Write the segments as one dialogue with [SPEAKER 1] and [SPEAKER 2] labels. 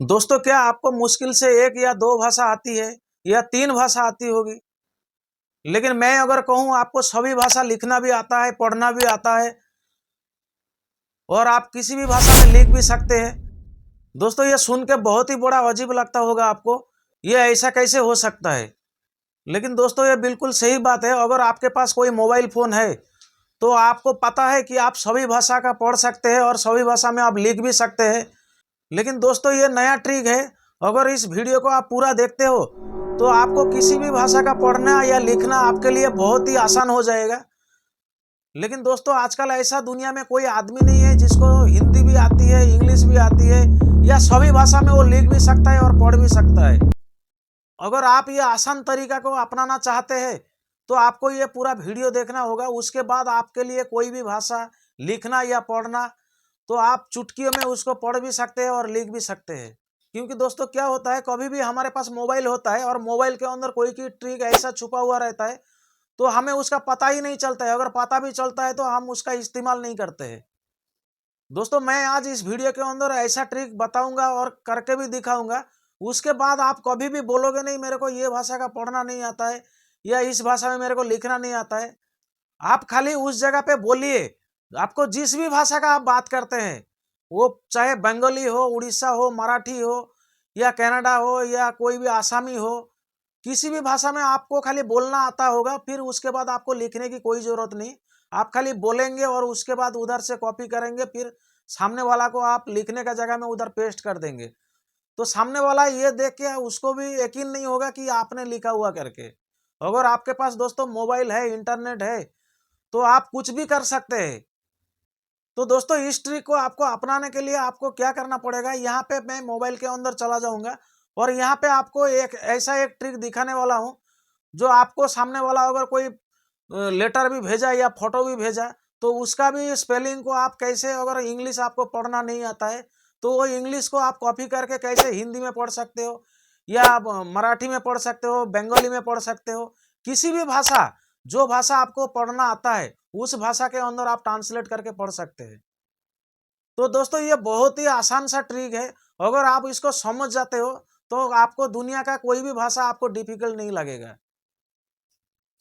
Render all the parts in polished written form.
[SPEAKER 1] दोस्तों, क्या आपको मुश्किल से एक या दो भाषा आती है या तीन भाषा आती होगी? लेकिन मैं अगर कहूं आपको सभी भाषा लिखना भी आता है, पढ़ना भी आता है और आप किसी भी भाषा में लिख भी सकते हैं। दोस्तों, ये सुन के बहुत ही बड़ा अजीब लगता होगा आपको, ये ऐसा कैसे हो सकता है? लेकिन दोस्तों, ये बिल्कुल सही बात है। अगर आपके पास कोई मोबाइल फोन है तो आपको पता है कि आप सभी भाषा का पढ़ सकते हैं और सभी भाषा में आप लिख भी सकते हैं। लेकिन दोस्तों, ये नया ट्रिक है। अगर इस वीडियो को आप पूरा देखते हो तो आपको किसी भी भाषा का पढ़ना या लिखना आपके लिए बहुत ही आसान हो जाएगा। लेकिन दोस्तों, आजकल ऐसा दुनिया में कोई आदमी नहीं है जिसको हिंदी भी आती है, इंग्लिश भी आती है या सभी भाषा में वो लिख भी सकता है और पढ़ भी सकता है। अगर आप ये आसान तरीका को अपनाना चाहते हैं तो आपको ये पूरा वीडियो देखना होगा। उसके बाद आपके लिए कोई भी भाषा लिखना या पढ़ना तो आप चुटकियों में उसको पढ़ भी सकते हैं और लिख भी सकते हैं। क्योंकि दोस्तों, क्या होता है, कभी भी हमारे पास मोबाइल होता है और मोबाइल के अंदर कोई की ट्रिक ऐसा छुपा हुआ रहता है तो हमें उसका पता ही नहीं चलता है। अगर पता भी चलता है तो हम उसका इस्तेमाल नहीं करते हैं। दोस्तों, मैं आज इस वीडियो के अंदर ऐसा ट्रिक बताऊंगा और करके भी दिखाऊंगा। उसके बाद आप कभी भी बोलोगे नहीं मेरे को ये भाषा का पढ़ना नहीं आता है या इस भाषा में मेरे को लिखना नहीं आता है। आप खाली उस जगह पे बोलिए, आपको जिस भी भाषा का आप बात करते हैं, वो चाहे बंगाली हो, उड़ीसा हो, मराठी हो या कनाडा हो या कोई भी आसामी हो, किसी भी भाषा में आपको खाली बोलना आता होगा। फिर उसके बाद आपको लिखने की कोई जरूरत नहीं। आप खाली बोलेंगे और उसके बाद उधर से कॉपी करेंगे, फिर सामने वाला को आप लिखने का जगह में उधर पेस्ट कर देंगे। तो सामने वाला ये देख के उसको भी यकीन नहीं होगा कि आपने लिखा हुआ करके। अगर आपके पास दोस्तों मोबाइल है, इंटरनेट है, तो आप कुछ भी कर सकते हैं। तो दोस्तों, इस ट्रिक को आपको अपनाने के लिए आपको क्या करना पड़ेगा, यहाँ पे मैं मोबाइल के अंदर चला जाऊंगा और यहाँ पे आपको एक ट्रिक दिखाने वाला हूँ जो आपको सामने वाला अगर कोई लेटर भी भेजा या फोटो भी भेजा तो उसका भी स्पेलिंग को आप कैसे, अगर इंग्लिश आपको पढ़ना नहीं आता है तो वो इंग्लिश को आप कॉपी करके कैसे हिंदी में पढ़ सकते हो या आप मराठी में पढ़ सकते हो, बंगाली में पढ़ सकते हो। किसी भी भाषा, जो भाषा आपको पढ़ना आता है उस भाषा के अंदर आप ट्रांसलेट करके पढ़ सकते हैं। तो दोस्तों, ये बहुत ही आसान सा ट्रिक है। अगर आप इसको समझ जाते हो तो आपको दुनिया का कोई भी भाषा आपको डिफिकल्ट नहीं लगेगा।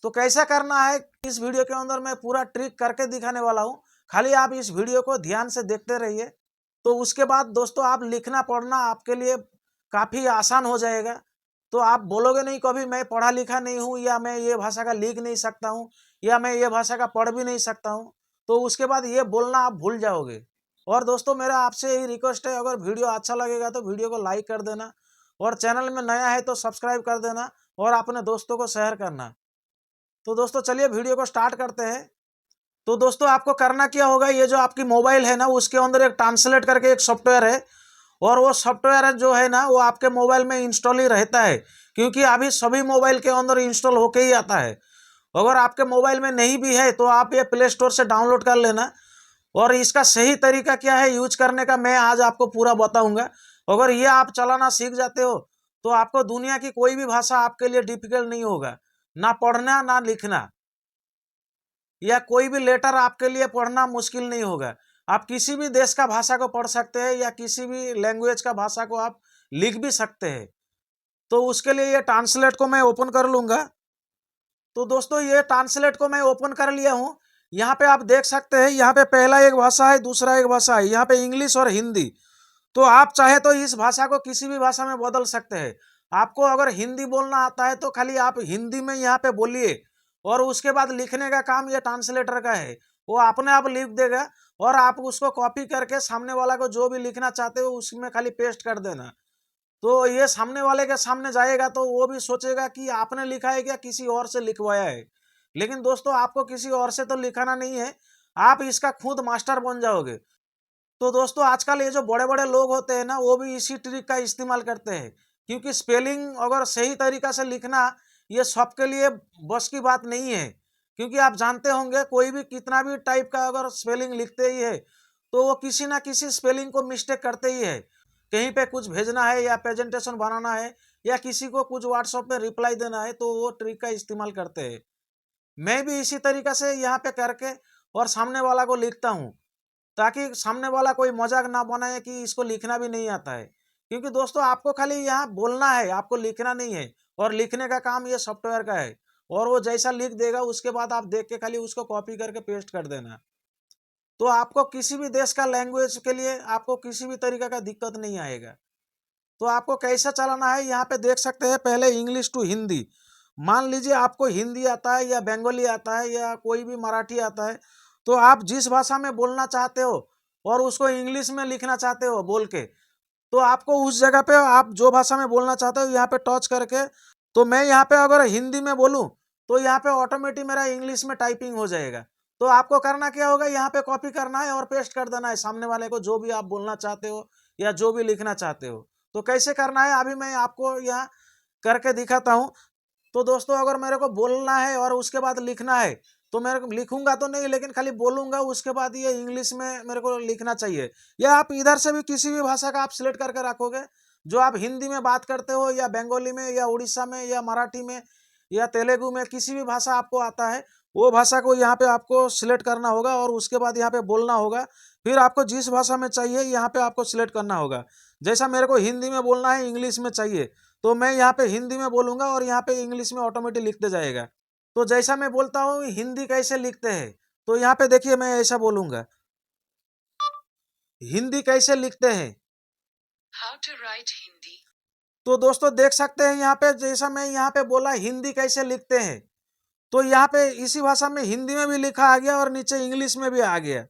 [SPEAKER 1] तो कैसा करना है, इस वीडियो के अंदर मैं पूरा ट्रिक करके दिखाने वाला हूँ। खाली आप इस वीडियो को ध्यान से देखते रहिए। तो उसके बाद दोस्तों, आप लिखना पढ़ना आपके लिए काफ़ी आसान हो जाएगा। तो आप बोलोगे नहीं कभी मैं पढ़ा लिखा नहीं हूँ या मैं ये भाषा का लिख नहीं सकता हूँ या मैं ये भाषा का पढ़ भी नहीं सकता हूँ। तो उसके बाद ये बोलना आप भूल जाओगे। और दोस्तों, मेरा आपसे यही रिक्वेस्ट है, अगर वीडियो अच्छा लगेगा तो वीडियो को लाइक कर देना और चैनल में नया है तो सब्सक्राइब कर देना और अपने दोस्तों को शेयर करना। तो दोस्तों, चलिए वीडियो को स्टार्ट करते हैं। तो दोस्तों, आपको करना क्या होगा, ये जो आपकी मोबाइल है ना उसके अंदर एक ट्रांसलेट करके एक सॉफ्टवेयर है और वो सॉफ्टवेयर जो है ना वो आपके मोबाइल में इंस्टॉल ही रहता है, क्योंकि अभी सभी मोबाइल के अंदर इंस्टॉल होके ही आता है। अगर आपके मोबाइल में नहीं भी है तो आप ये प्ले स्टोर से डाउनलोड कर लेना। और इसका सही तरीका क्या है यूज करने का, मैं आज आपको पूरा बताऊंगा। अगर ये आप चलाना सीख जाते हो तो आपको दुनिया की कोई भी भाषा आपके लिए डिफिकल्ट नहीं होगा, ना पढ़ना ना लिखना, या कोई भी लेटर आपके लिए पढ़ना मुश्किल नहीं होगा। आप किसी भी देश का भाषा को पढ़ सकते हैं या किसी भी लैंग्वेज का भाषा को आप लिख भी सकते हैं। तो उसके लिए ये ट्रांसलेट को मैं ओपन कर लूंगा। तो दोस्तों, ये ट्रांसलेट को मैं ओपन कर लिया हूँ। यहाँ पे आप देख सकते हैं, यहाँ पे पहला एक भाषा है, दूसरा एक भाषा है, यहाँ पे इंग्लिश और हिंदी। तो आप चाहे तो इस भाषा को किसी भी भाषा में बदल सकते हैं। आपको अगर हिंदी बोलना आता है तो खाली आप हिंदी में यहाँ पे बोलिए और उसके बाद लिखने का काम ये ट्रांसलेटर का है। वो अपने आप लिख देगा और आप उसको कॉपी करके सामने वाला को जो भी लिखना चाहते हो उसमें खाली पेस्ट कर देना। तो ये सामने वाले के सामने जाएगा तो वो भी सोचेगा कि आपने लिखा है क्या, किसी और से लिखवाया है। लेकिन दोस्तों, आपको किसी और से तो लिखाना नहीं है, आप इसका खुद मास्टर बन जाओगे। तो दोस्तों, आजकल ये जो बड़े बड़े लोग होते हैं ना वो भी इसी ट्रिक का इस्तेमाल करते हैं, क्योंकि स्पेलिंग अगर सही तरीका से लिखना ये सबके लिए बस की बात नहीं है। क्योंकि आप जानते होंगे कोई भी कितना भी टाइप का अगर स्पेलिंग लिखते ही है तो वो किसी ना किसी स्पेलिंग को मिस्टेक करते ही है। कहीं पे कुछ भेजना है या प्रेजेंटेशन बनाना है या किसी को कुछ व्हाट्सएप में रिप्लाई देना है तो वो ट्रिक का इस्तेमाल करते हैं। मैं भी इसी तरीका से यहाँ पे करके और सामने वाला को लिखता हूँ, ताकि सामने वाला कोई मजाक ना बनाए कि इसको लिखना भी नहीं आता है। क्योंकि दोस्तों आपको खाली यहाँ बोलना है, आपको लिखना नहीं है, और लिखने का काम ये सॉफ्टवेयर का है। और वो जैसा लिख देगा उसके बाद आप देख के खाली उसको कॉपी करके पेस्ट कर देना। तो आपको किसी भी देश का लैंग्वेज के लिए आपको किसी भी तरीके का दिक्कत नहीं आएगा। तो आपको कैसा चलाना है, यहाँ पे देख सकते हैं। पहले इंग्लिश टू हिंदी, मान लीजिए आपको हिंदी आता है या बंगाली आता है या कोई भी मराठी आता है, तो आप जिस भाषा में बोलना चाहते हो और उसको इंग्लिश में लिखना चाहते हो बोल के, तो आपको उस जगह पे आप जो भाषा में बोलना चाहते हो यहाँ पे टच करके, तो मैं यहाँ पे अगर हिंदी में बोलूँ तो यहाँ पे ऑटोमेटिक मेरा इंग्लिश में टाइपिंग हो जाएगा। तो आपको करना क्या होगा, यहाँ पे कॉपी करना है और पेस्ट कर देना है सामने वाले को, जो भी आप बोलना चाहते हो या जो भी लिखना चाहते हो। तो कैसे करना है अभी मैं आपको यहाँ करके दिखाता हूँ। तो दोस्तों अगर मेरे को बोलना है और उसके बाद लिखना है, तो मैं लिखूंगा तो नहीं, लेकिन खाली बोलूंगा, उसके बाद ये इंग्लिश में मेरे को लिखना चाहिए। या आप इधर से भी किसी भी भाषा का आप सिलेक्ट करके रखोगे, जो आप हिंदी में बात करते हो या बंगाली में या उड़ीसा में या मराठी में या तेलुगु में, किसी भी भाषा आपको आता है वो भाषा को यहाँ पे आपको सिलेक्ट करना होगा और उसके बाद यहाँ पे बोलना होगा। फिर आपको जिस भाषा में चाहिए यहाँ पे आपको सिलेक्ट करना होगा। जैसा मेरे को हिंदी में बोलना है, इंग्लिश में चाहिए, तो मैं यहाँ पे हिंदी में बोलूंगा और यहाँ पे इंग्लिश में ऑटोमेटिक लिखते जाएगा। तो जैसा मैं बोलता हूँ हिंदी कैसे लिखते हैं, तो यहाँ पे देखिए मैं ऐसा बोलूंगा, हिंदी कैसे लिखते हैं।
[SPEAKER 2] How to write Hindi.
[SPEAKER 1] तो दोस्तों देख सकते हैं यहाँ पे, जैसा मैं यहाँ पे बोला हिंदी कैसे लिखते हैं, तो यहाँ पे इसी भाषा में हिंदी में भी लिखा आ गया और नीचे इंग्लिश में भी आ गया।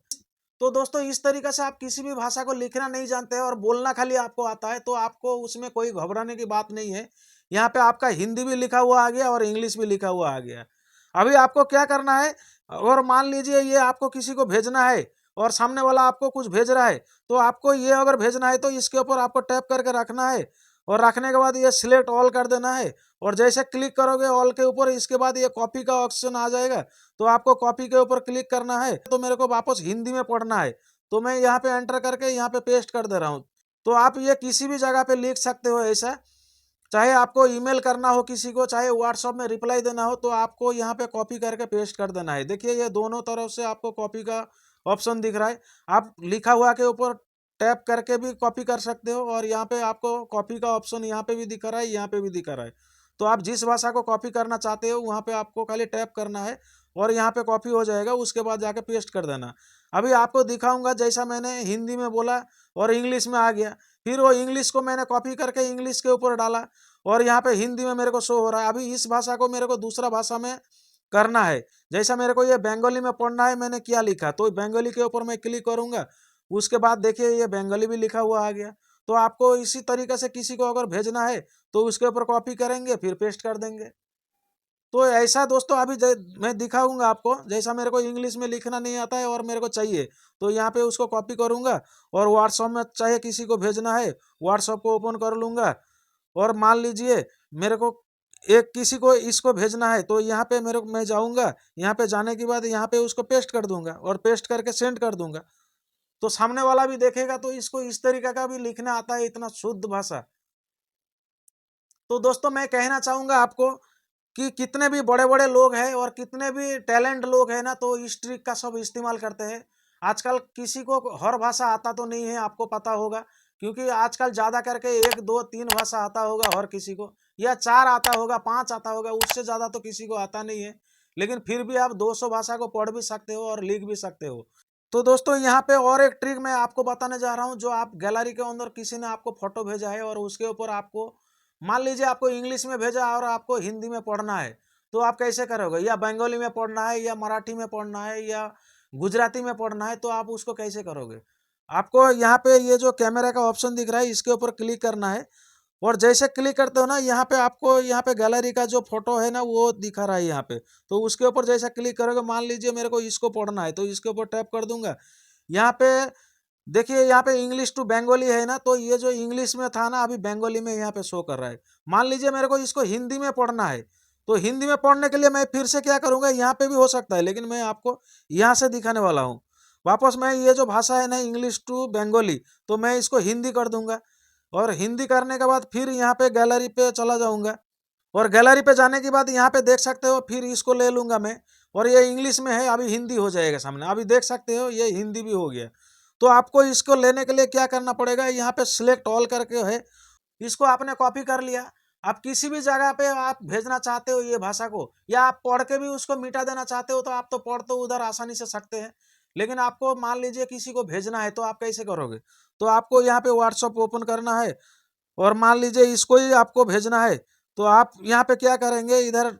[SPEAKER 1] तो दोस्तों इस तरीके से आप किसी भी भाषा को लिखना नहीं जानते हैं और बोलना खाली आपको आता है, तो आपको उसमें कोई घबराने की बात नहीं है। यहाँ पे आपका हिंदी भी लिखा हुआ आ गया और इंग्लिश भी लिखा हुआ आ गया। अभी आपको क्या करना है, और मान लीजिए ये आपको किसी को भेजना है और सामने वाला आपको कुछ भेज रहा है, तो आपको ये अगर भेजना है तो इसके ऊपर आपको टैप करके रखना है और रखने के बाद ये सिलेक्ट ऑल कर देना है। और जैसे क्लिक करोगे ऑल के ऊपर, इसके बाद ये कॉपी का ऑप्शन आ जाएगा, तो आपको कॉपी के ऊपर क्लिक करना है। तो मेरे को वापस हिंदी में पढ़ना है, तो मैं यहाँ पे एंटर करके यहाँ पे पेस्ट कर दे रहा हूँ। तो आप ये किसी भी जगह पे लिख सकते हो ऐसा, चाहे आपको ईमेल करना हो किसी को, चाहे व्हाट्सएप में रिप्लाई देना हो, तो आपको यहाँ पे कॉपी करके पेस्ट कर देना है। देखिए ये दोनों तरफ से आपको कॉपी का ऑप्शन दिख रहा है। आप लिखा हुआ के ऊपर टैप करके भी कॉपी कर सकते हो और यहाँ पे आपको कॉपी का ऑप्शन यहाँ पे भी दिख रहा है, यहाँ पे भी दिख रहा है। तो आप जिस भाषा को कॉपी करना चाहते हो वहाँ पे आपको खाली टैप करना है और यहाँ पे कॉपी हो जाएगा, उसके बाद जाके पेस्ट कर देना। अभी आपको दिखाऊंगा, जैसा मैंने हिंदी में बोला और इंग्लिश में आ गया, फिर वो इंग्लिश को मैंने कॉपी करके इंग्लिश के ऊपर डाला और यहाँ पे हिंदी में मेरे को शो हो रहा है। अभी इस भाषा को मेरे को दूसरा भाषा में करना है। जैसा मेरे को ये बंगाली में पढ़ना है, मैंने क्या लिखा, तो बंगाली के ऊपर मैं क्लिक करूंगा, उसके बाद देखिए ये बंगाली भी लिखा हुआ आ गया। तो आपको इसी तरीके से किसी को अगर भेजना है तो उसके ऊपर कॉपी करेंगे फिर पेस्ट कर देंगे। तो ऐसा दोस्तों अभी मैं दिखाऊंगा आपको, जैसा मेरे को इंग्लिश में लिखना नहीं आता है और मेरे को चाहिए, तो यहाँ पे उसको कॉपी करूंगा और व्हाट्सएप में चाहे किसी को भेजना है व्हाट्सएप को ओपन कर लूंगा। और मान लीजिए मेरे को एक किसी को इसको भेजना है, तो यहाँ पे मेरे को मैं जाऊंगा, यहाँ पे जाने के बाद यहाँ पे उसको पेस्ट कर दूंगा और पेस्ट करके सेंड कर दूंगा। तो सामने वाला भी देखेगा तो इसको इस तरीके का भी लिखना आता है, इतना शुद्ध भाषा। तो दोस्तों मैं कहना चाहूंगा आपको कि कितने भी बड़े बड़े लोग हैं और कितने भी टैलेंट लोग हैं ना, तो इस ट्रिक का सब इस्तेमाल करते हैं। आजकल किसी को हर भाषा आता तो नहीं है, आपको पता होगा, क्योंकि आजकल ज़्यादा करके 1 2 3 भाषा आता होगा हर किसी को, या 4 आता होगा, 5 आता होगा, उससे ज़्यादा तो किसी को आता नहीं है। लेकिन फिर भी आप 200 भाषा को पढ़ भी सकते हो और लिख भी सकते हो। तो दोस्तों यहाँ पे और एक ट्रिक मैं आपको बताने जा रहा हूँ, जो आप गैलरी के अंदर किसी ने आपको फोटो भेजा है और उसके ऊपर आपको मान लीजिए आपको इंग्लिश में भेजा और आपको हिंदी में पढ़ना है, तो आप कैसे करोगे, या बंगाली में पढ़ना है या मराठी में पढ़ना है या गुजराती में पढ़ना है, तो आप उसको कैसे करोगे। आपको यहाँ पे ये जो कैमरा का ऑप्शन दिख रहा है इसके ऊपर क्लिक करना है और जैसे क्लिक करते हो ना, यहाँ पे आपको यहाँ पे गैलरी का जो फोटो है ना वो दिखा रहा है यहाँ पे, तो उसके ऊपर जैसा क्लिक करोगे, मान लीजिए मेरे को इसको पढ़ना है तो इसके ऊपर टैप कर दूंगा। यहाँ पे देखिए यहाँ पे इंग्लिश टू बंगाली है ना, तो ये जो इंग्लिश में था ना अभी बंगाली में यहाँ पे शो कर रहा है। मान लीजिए मेरे को इसको हिंदी में पढ़ना है, तो हिंदी में पढ़ने के लिए मैं फिर से क्या करूँगा, यहाँ पे भी हो सकता है लेकिन मैं आपको यहाँ से दिखाने वाला हूँ। वापस मैं ये जो भाषा है ना इंग्लिश टू बंगाली, तो मैं इसको हिंदी कर दूंगा और हिंदी करने के बाद फिर यहाँ पे गैलरी पे चला जाऊँगा और गैलरी पे जाने के बाद यहाँ पे देख सकते हो फिर इसको ले लूँगा मैं, और ये इंग्लिश में है, अभी हिंदी हो जाएगा सामने, अभी देख सकते हो ये हिंदी भी हो गया। तो आपको इसको लेने के लिए क्या करना पड़ेगा, यहाँ पे सिलेक्ट ऑल करके है, इसको आपने कॉपी कर लिया। आप किसी भी जगह पे आप भेजना चाहते हो ये भाषा को, या आप पढ़ के भी उसको मिटा देना चाहते हो, तो आप तो पढ़ तो उधर आसानी से सकते हैं, लेकिन आपको मान लीजिए किसी को भेजना है तो आप कैसे करोगे। तो आपको यहाँ पे व्हाट्सएप ओपन करना है और मान लीजिए इसको ही आपको भेजना है, तो आप यहाँ पे क्या करेंगे, इधर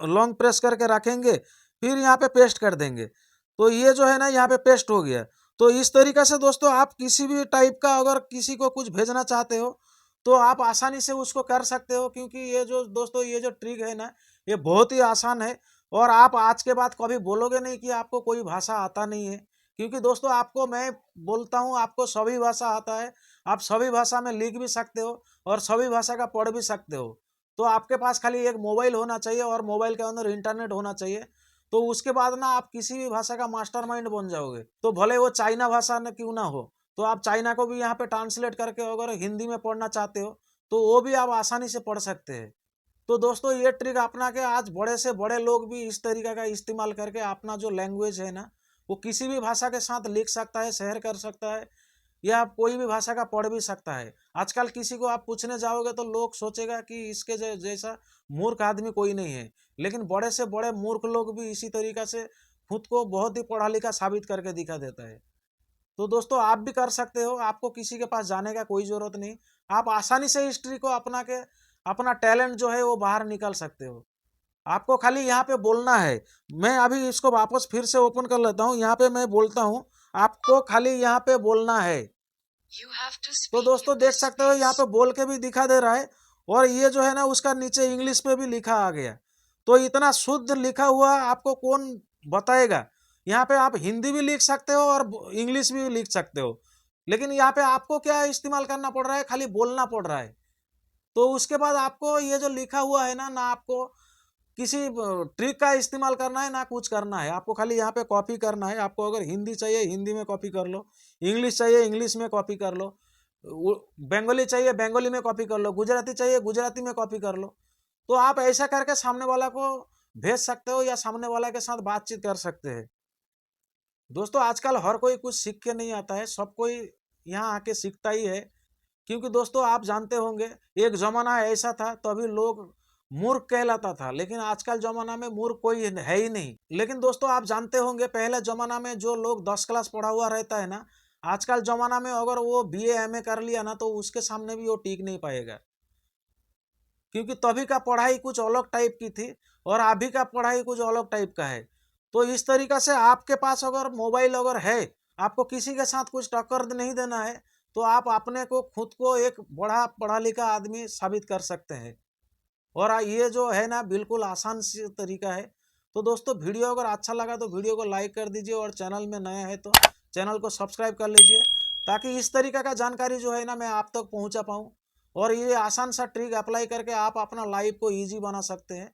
[SPEAKER 1] लॉन्ग प्रेस करके रखेंगे, फिर यहाँ पे पेस्ट कर देंगे। तो ये जो है ना यहाँ पे पेस्ट हो गया। तो इस तरीके से दोस्तों आप किसी भी टाइप का अगर किसी को कुछ भेजना चाहते हो तो आप आसानी से उसको कर सकते हो, क्योंकि ये जो दोस्तों ये जो ट्रिक है ना, ये बहुत ही आसान है। और आप आज के बाद कभी बोलोगे नहीं कि आपको कोई भाषा आता नहीं है, क्योंकि दोस्तों आपको मैं बोलता हूँ आपको सभी भाषा आता है। आप सभी भाषा में लिख भी सकते हो और सभी भाषा का पढ़ भी सकते हो। तो आपके पास खाली एक मोबाइल होना चाहिए और मोबाइल के अंदर इंटरनेट होना चाहिए। तो उसके बाद ना आप किसी भी भाषा का मास्टरमाइंड बन जाओगे। तो भले वो चाइना भाषा न क्यों ना हो, तो आप चाइना को भी यहाँ पे ट्रांसलेट करके अगर हिंदी में पढ़ना चाहते हो तो वो भी आप आसानी से पढ़ सकते हैं। तो दोस्तों ये ट्रिक अपना के आज बड़े से बड़े लोग भी इस तरीका का इस्तेमाल करके अपना जो लैंग्वेज है ना, वो किसी भी भाषा के साथ लिख सकता है, शेयर कर सकता है, या कोई भी भाषा का पढ़ भी सकता है। आजकल किसी को आप पूछने जाओगे तो लोग सोचेगा कि इसके जैसा मूर्ख आदमी कोई नहीं है, लेकिन बड़े से बड़े मूर्ख लोग भी इसी तरीका से खुद को बहुत ही पढ़ा लिखा साबित करके दिखा देता है। तो दोस्तों आप भी कर सकते हो, आपको किसी के पास जाने का कोई जरूरत नहीं। आप आसानी से इस ट्रिक को अपना के अपना टैलेंट जो है वो बाहर निकाल सकते हो। आपको खाली यहाँ पे बोलना है। मैं अभी इसको वापस फिर से ओपन कर लेता हूँ, यहाँ पे मैं बोलता हूँ, आपको खाली यहाँ पे बोलना है।
[SPEAKER 2] You have to
[SPEAKER 1] तो
[SPEAKER 2] speak
[SPEAKER 1] दोस्तों
[SPEAKER 2] in
[SPEAKER 1] देख
[SPEAKER 2] this
[SPEAKER 1] सकते हो यहाँ पे
[SPEAKER 2] space.
[SPEAKER 1] बोल के भी दिखा दे रहा है, और ये जो है ना उसका नीचे इंग्लिश पे भी लिखा आ गया। तो इतना शुद्ध लिखा हुआ आपको कौन बताएगा। यहाँ पे आप हिंदी भी लिख सकते हो और इंग्लिश भी लिख सकते हो, लेकिन यहाँ पे आपको क्या इस्तेमाल करना पड़ रहा है, खाली बोलना पड़ रहा है। तो उसके बाद आपको ये जो लिखा हुआ है ना आपको किसी ट्रिक का इस्तेमाल करना है ना कुछ करना है। आपको खाली यहाँ पे कॉपी करना है। आपको अगर हिंदी चाहिए हिंदी में कॉपी कर लो, इंग्लिश चाहिए इंग्लिश में कॉपी कर लो, बंगाली चाहिए बंगाली में कॉपी कर लो, गुजराती चाहिए गुजराती में कॉपी कर लो। तो आप ऐसा करके सामने वाला को भेज सकते हो या सामने वाला के साथ बातचीत कर सकते हैं। दोस्तों आजकल हर कोई कुछ सीख के नहीं आता है, सब कोई यहाँ आके सीखता ही है। क्योंकि दोस्तों आप जानते होंगे एक जमाना ऐसा था तभी लोग मूर्ख कहलाता था, लेकिन आजकल जमाना में मूर्ख कोई है ही नहीं। लेकिन दोस्तों आप जानते होंगे पहले जमाना में जो लोग 10 क्लास पढ़ा हुआ रहता है ना, आजकल जमाना में अगर वो बीए एमए कर लिया ना तो उसके सामने भी वो टिक नहीं पाएगा। क्योंकि तभी का पढ़ाई कुछ अलग टाइप की थी और अभी का पढ़ाई कुछ अलग टाइप का है। तो इस तरीका से आपके पास अगर मोबाइल अगर है, आपको किसी के साथ कुछ टक्कर नहीं देना है, तो आप अपने को खुद को एक बड़ा पढ़ा लिखा आदमी साबित कर सकते हैं। और ये जो है ना बिल्कुल आसान सी तरीका है। तो दोस्तों वीडियो अगर अच्छा लगा तो वीडियो को लाइक कर दीजिए, और चैनल में नया है तो चैनल को सब्सक्राइब कर लीजिए, ताकि इस तरीका का जानकारी जो है ना मैं आप तक पहुंचा पाऊं। और ये आसान सा ट्रिक अप्लाई करके आप अपना लाइफ को ईजी बना सकते हैं।